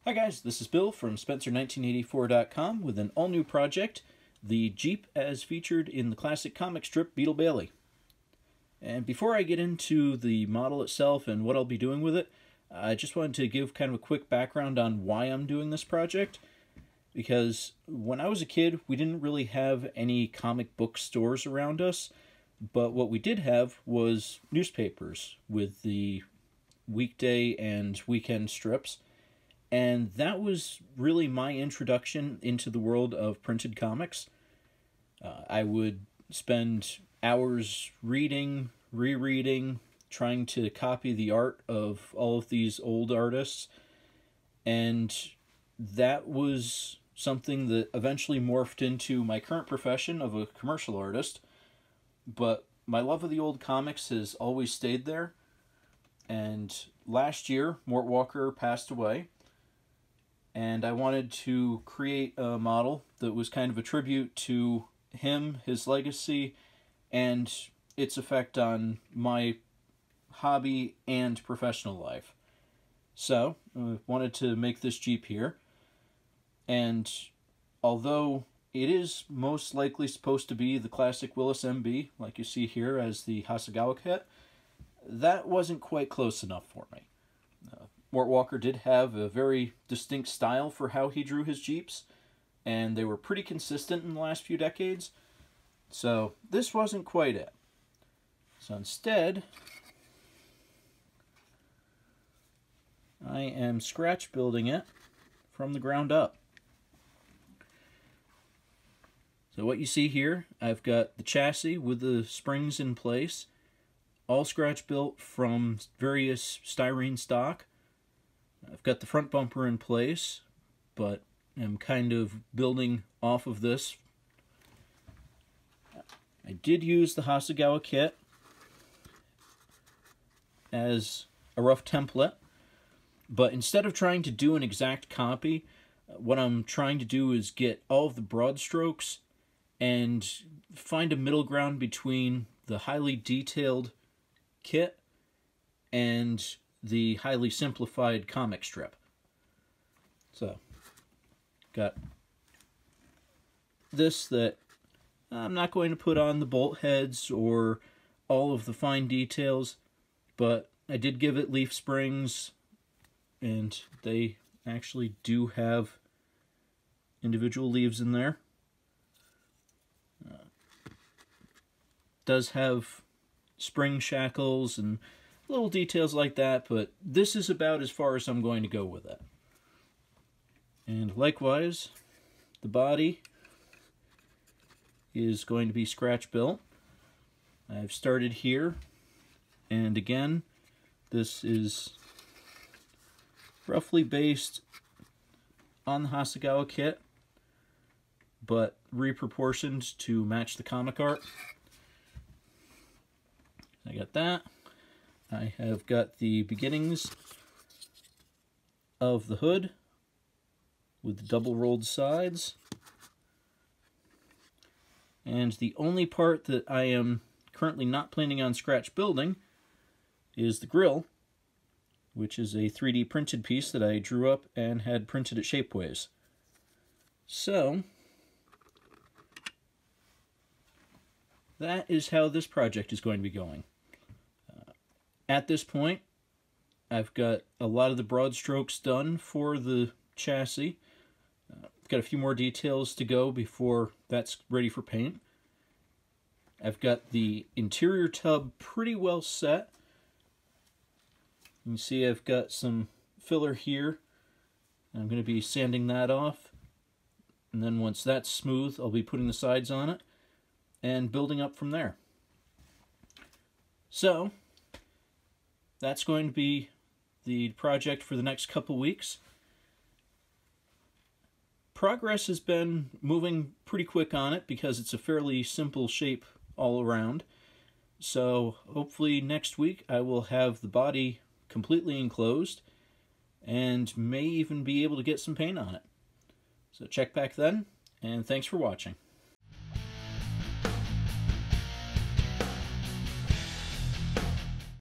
Hi guys, this is Bill from Spencer1984.com with an all-new project, the Jeep as featured in the classic comic strip Beetle Bailey. And before I get into the model itself and what I'll be doing with it, I just wanted to give kind of a quick background on why I'm doing this project. Because when I was a kid, we didn't really have any comic book stores around us, but what we did have was newspapers with the weekday and weekend strips. And that was really my introduction into the world of printed comics. I would spend hours reading, rereading, trying to copy the art of all of these old artists. And that was something that eventually morphed into my current profession of a commercial artist. But my love of the old comics has always stayed there. And last year, Mort Walker passed away. And I wanted to create a model that was kind of a tribute to him, his legacy, and its effect on my hobby and professional life. So, I wanted to make this Jeep here. And although it is most likely supposed to be the classic Willis MB, like you see here as the Hasegawa kit, that wasn't quite close enough for me. Mort Walker did have a very distinct style for how he drew his Jeeps, and they were pretty consistent in the last few decades, so this wasn't quite it. So instead, I am scratch building it from the ground up. So what you see here, I've got the chassis with the springs in place, all scratch built from various styrene stock. I've got the front bumper in place, but I'm kind of building off of this. I did use the Hasegawa kit as a rough template, but instead of trying to do an exact copy, what I'm trying to do is get all of the broad strokes and find a middle ground between the highly detailed kit and the highly simplified comic strip. So, got this that I'm not going to put on the bolt heads or all of the fine details, but I did give it leaf springs, and they actually do have individual leaves in there. Does have spring shackles and little details like that, but this is about as far as I'm going to go with it. And likewise, the body is going to be scratch built. I've started here, and again, this is roughly based on the Hasegawa kit, but reproportioned to match the comic art. I got that. I have got the beginnings of the hood with the double rolled sides. And the only part that I am currently not planning on scratch building is the grille, which is a 3D printed piece that I drew up and had printed at Shapeways. So, that is how this project is going to be going. At this point, I've got a lot of the broad strokes done for the chassis. I've got a few more details to go before that's ready for paint. I've got the interior tub pretty well set. You can see I've got some filler here. I'm going to be sanding that off. And then once that's smooth, I'll be putting the sides on it and building up from there. So, that's going to be the project for the next couple weeks. Progress has been moving pretty quick on it because it's a fairly simple shape all around. So hopefully next week I will have the body completely enclosed and may even be able to get some paint on it. So check back then, and thanks for watching.